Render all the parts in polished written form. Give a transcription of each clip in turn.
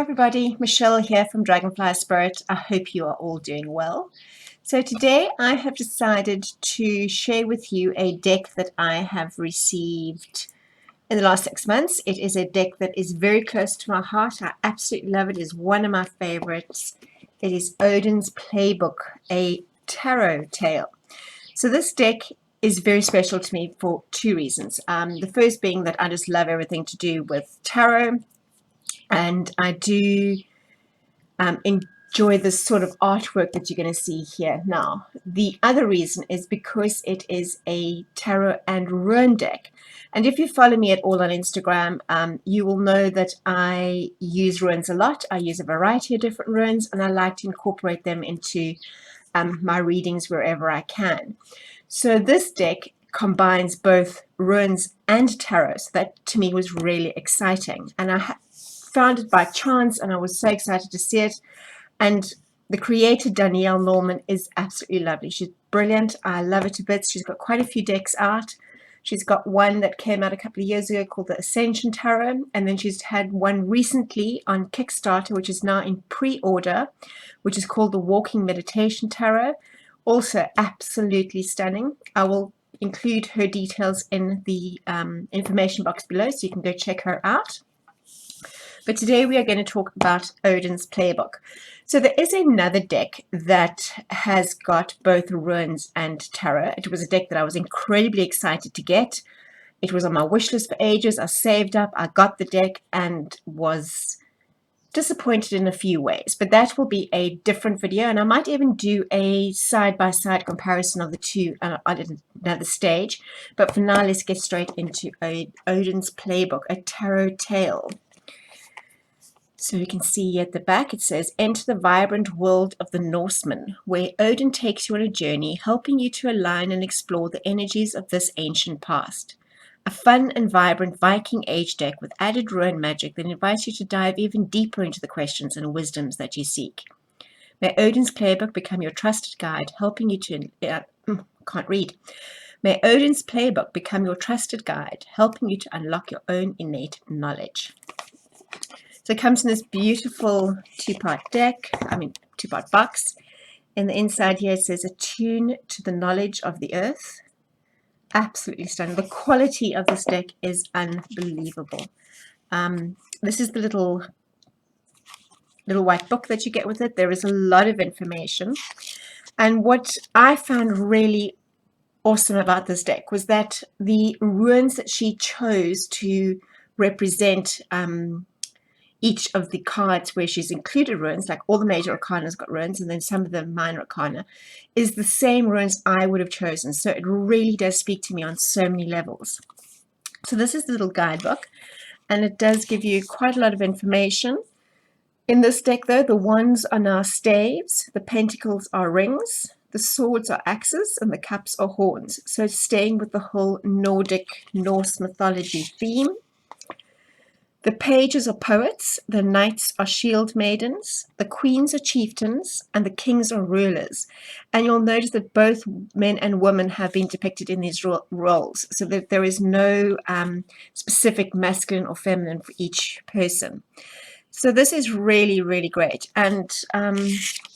everybody, Michelle here from Dragonfly Spirit. I hope you are all doing well. So today I have decided to share with you a deck that I have received in the last 6 months. It is a deck that is very close to my heart. I absolutely love it. It is one of my favorites. It is Odin's Playbook, a tarot tale. So this deck is very special to me for two reasons. The first being that I just love everything to do with tarot, and I do enjoy this sort of artwork that you're going to see here now. The other reason is because it is a tarot and rune deck. And if you follow me at all on Instagram, you will know that I use runes a lot. I use a variety of different runes, and I like to incorporate them into my readings wherever I can. So this deck combines both runes and tarot. So that to me was really exciting. And I found it by chance, and I was so excited to see it. And the creator, Danielle Norman, is absolutely lovely. She's brilliant. I love her to bits. She's got quite a few decks out. She's got one that came out a couple of years ago called the Ascension Tarot, and then she's had one recently on Kickstarter, which is now in pre-order, which is called the Walking Meditation Tarot. Also absolutely stunning. I will include her details in the information box below, so you can go check her out. But today we are going to talk about Odin's Playbook. So there is another deck that has got both runes and tarot. It was a deck that I was incredibly excited to get. It was on my wish list for ages. I saved up, I got the deck, and was disappointed in a few ways. But that will be a different video, and I might even do a side-by-side comparison of the two at another stage. But for now, let's get straight into Odin's Playbook, a tarot tale. So you can see at the back it says, enter the vibrant world of the Norsemen, where Odin takes you on a journey, helping you to align and explore the energies of this ancient past. A fun and vibrant Viking Age deck with added rune magic that invites you to dive even deeper into the questions and wisdoms that you seek. May Odin's Playbook become your trusted guide, helping you to... May Odin's Playbook become your trusted guide, helping you to unlock your own innate knowledge. So it comes in this beautiful two-part box. In the inside here it says, attune to the knowledge of the earth. Absolutely stunning. The quality of this deck is unbelievable. This is the little white book that you get with it. There is a lot of information. And what I found really awesome about this deck was that the runes that she chose to represent each of the cards where she's included runes, like all the major arcana's got runes, and then some of the minor arcana, is the same runes I would have chosen. So it really does speak to me on so many levels. So this is the little guidebook, and it does give you quite a lot of information. In this deck, though, the wands are now staves, the pentacles are rings, the swords are axes, and the cups are horns. So it's staying with the whole Nordic Norse mythology theme. The pages are poets, the knights are shield maidens, the queens are chieftains, and the kings are rulers. And you'll notice that both men and women have been depicted in these roles, so that there is no specific masculine or feminine for each person. So this is really, really great. And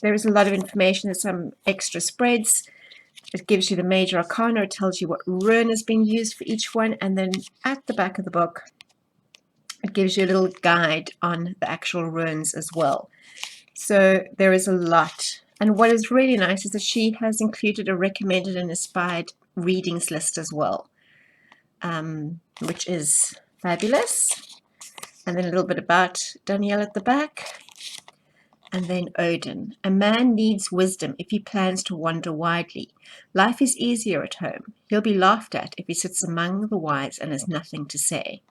there is a lot of information. There's some extra spreads. It gives you the major arcana. It tells you what rune has been used for each one. And then at the back of the book, it gives you a little guide on the actual runes as well. So there is a lot. And what is really nice is that she has included a recommended and inspired readings list as well, which is fabulous. And then a little bit about Danielle at the back. And then Odin. A man needs wisdom if he plans to wander widely. Life is easier at home. He'll be laughed at if he sits among the wise and has nothing to say.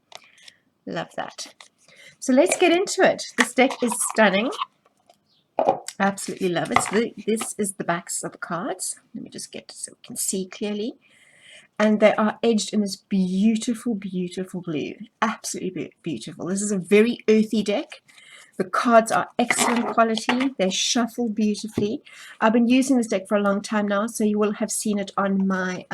Love that. So let's get into it. This deck is stunning. Absolutely love it. So this is the backs of the cards. Let me just get so we can see clearly. And they are edged in this beautiful, beautiful blue. Absolutely beautiful. This is a very earthy deck. The cards are excellent quality. They shuffle beautifully. I've been using this deck for a long time now, so you will have seen it on my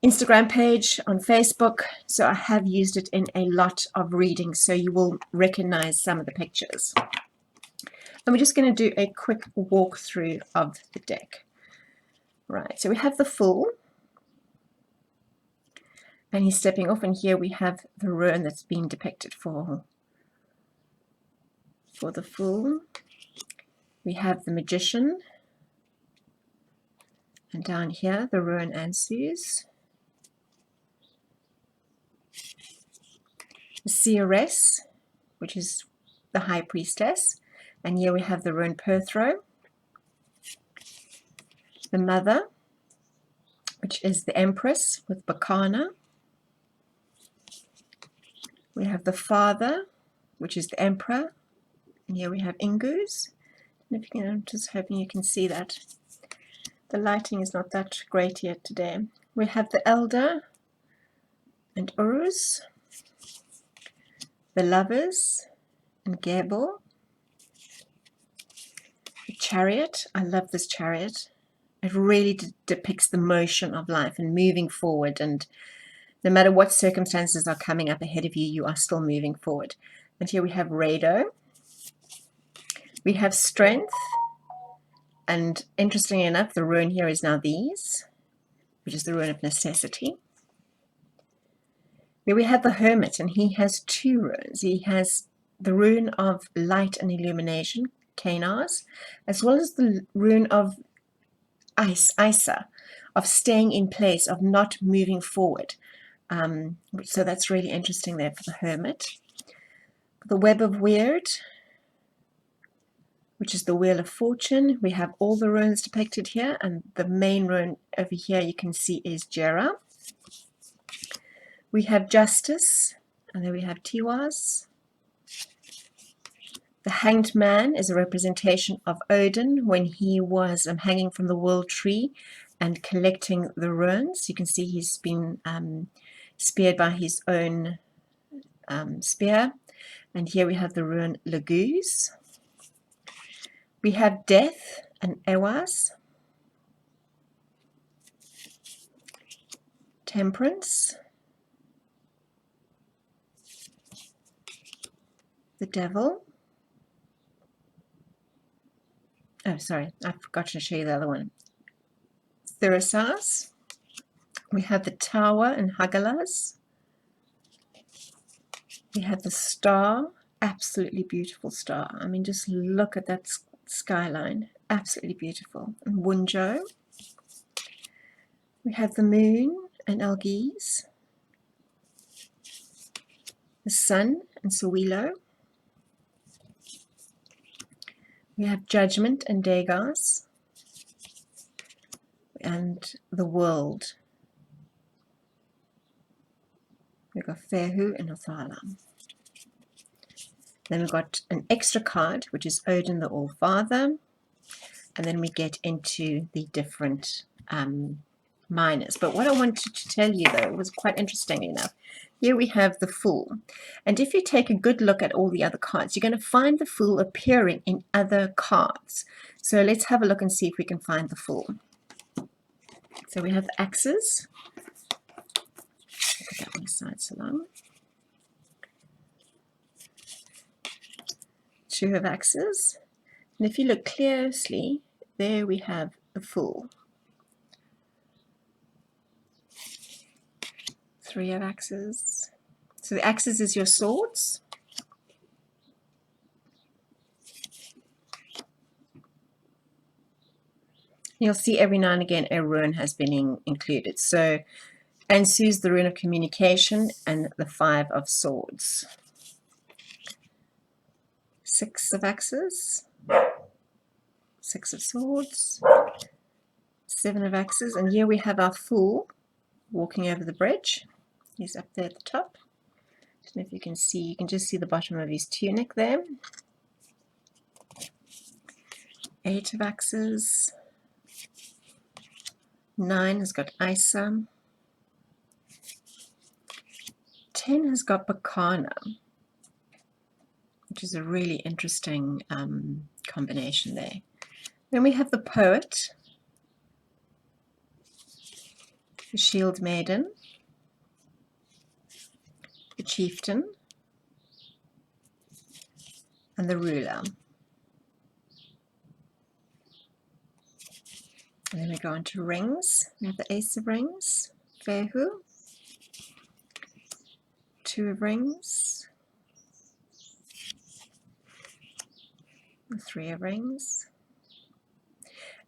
Instagram page on Facebook, so I have used it in a lot of readings, so you will recognize some of the pictures. And we're just going to do a quick walkthrough of the deck. Right, so we have the Fool, and he's stepping off, and here we have the rune that's been depicted for the Fool. We have the Magician, and down here the rune answers. The Seeress, which is the High Priestess, and here we have the rune Perthro. The Mother, which is the Empress with Bacana. We have the Father, which is the Emperor, and here we have Ingus. And if you can, I'm just hoping you can see that. The lighting is not that great yet today. We have the Elder and Uruz, the Lovers and Gebel, the Chariot. I love this chariot. It really depicts the motion of life and moving forward, and no matter what circumstances are coming up ahead of you, you are still moving forward. And here we have Rado. We have Strength, and interestingly enough, the rune here is now these, which is the rune of Necessity. Here we have the Hermit, and he has two runes. He has the rune of Light and Illumination, Kanars, as well as the rune of Isa, of staying in place, of not moving forward. So that's really interesting there for the Hermit. The Web of Weird, which is the Wheel of Fortune. We have all the runes depicted here, and the main rune over here you can see is Jera. We have Justice, and then we have Tiwaz. The Hanged Man is a representation of Odin when he was hanging from the World Tree and collecting the runes. You can see he's been speared by his own spear. And here we have the rune Laguz. We have Death and Ewas. Temperance. The Devil. Oh, sorry, I forgot to show you the other one. Thyrasas. We have the Tower and Hagalas. We have the Star, absolutely beautiful star. I mean, just look at that skyline, absolutely beautiful. And Wunjo. We have the Moon and Algiz. The Sun and Sawilo. We have Judgment and Degas, and the World. We've got Fehu and Othala. Then we've got an extra card, which is Odin the All-Father, and then we get into the different minors. But what I wanted to tell you, though, was quite interesting enough. Here we have the Fool, and if you take a good look at all the other cards, you're going to find the Fool appearing in other cards. So let's have a look and see if we can find the Fool. So we have the Axes. Put that one aside so long. Two of Axes, and if you look closely, there we have the Fool. Three of Axes. So the Axes is your swords. You'll see every now and again a rune has been included. So Ansu's the rune of communication, and the Five of Swords. Six of Axes. Six of Swords. Seven of Axes, and here we have our Fool walking over the bridge. He's up there at the top. I don't know if you can see, you can just see the bottom of his tunic there. Eight of Axes. Nine has got Isa. 10 has got Bacana, which is a really interesting combination there. Then we have the Poet. the Shield Maiden, the Chieftain, and the Ruler. And then we go on to rings. We have the Ace of Rings, Fehu, 2 of Rings, the 3 of Rings.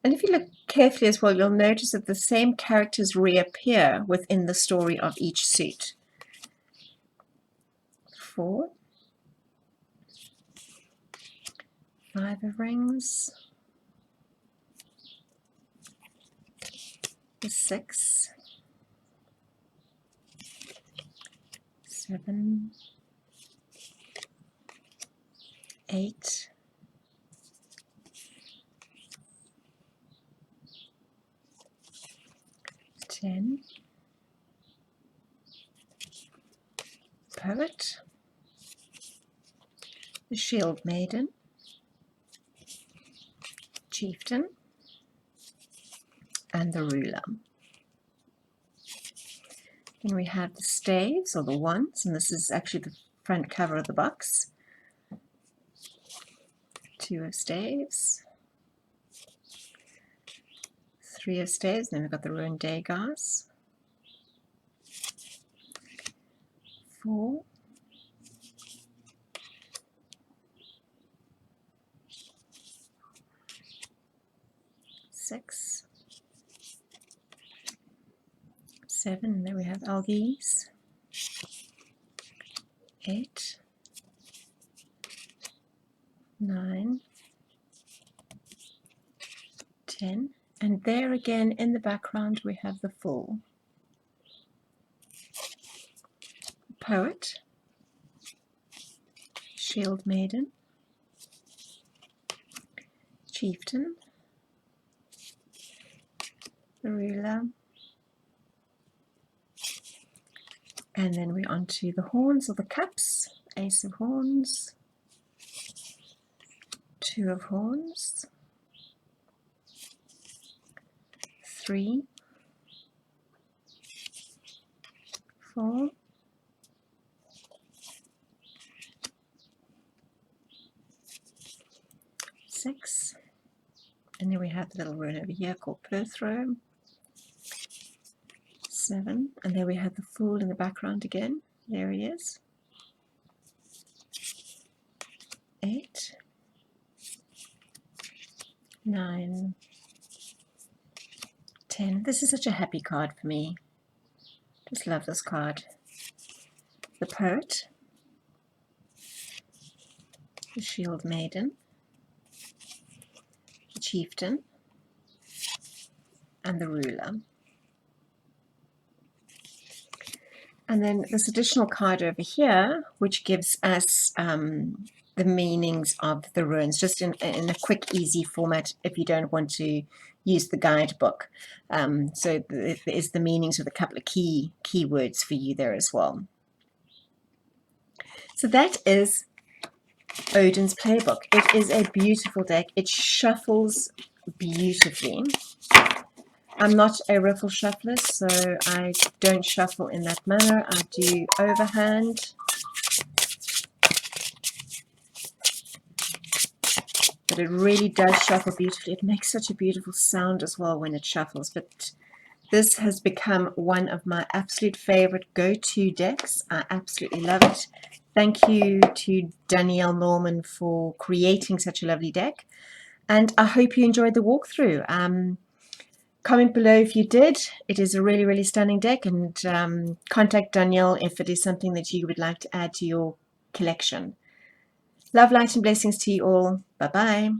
And if you look carefully as well, you'll notice that the same characters reappear within the story of each suit. 4, 5 of Rings, the 6, 7, 8, 10, Poet, the Shield Maiden, Chieftain, and the Ruler. Then we have the staves, or the wands, and this is actually the front cover of the box. 2 of staves, 3 of staves, then we've got the ruined dagars, 4, 6, 7, and there we have Algis, 8, 9, 10, and there again in the background we have the Fool, Poet, Shield Maiden, Chieftain, the Ruler, and then we're on to the horns or the cups, Ace of Horns, 2 of Horns, 3, 4, 6, and then we have the little rune over here called Perthrow, 7, and there we have the Fool in the background again, there he is, 8, 9, 10. This is such a happy card for me. Just love this card. The Poet, the Shield Maiden, the Chieftain, and the Ruler. And then this additional card over here, which gives us the meanings of the runes, just in a quick, easy format if you don't want to use the guidebook. So there is the meanings with a couple of keywords for you there as well. So that is Odin's Playbook. It is a beautiful deck. It shuffles beautifully. I'm not a riffle shuffler, so I don't shuffle in that manner. I do overhand. But it really does shuffle beautifully. It makes such a beautiful sound as well when it shuffles. But this has become one of my absolute favorite go-to decks. I absolutely love it. Thank you to Danielle Norman for creating such a lovely deck. And I hope you enjoyed the walkthrough. Comment below if you did. It is a really, really stunning deck, and contact Danielle if it is something that you would like to add to your collection. Love, light, and blessings to you all. Bye-bye.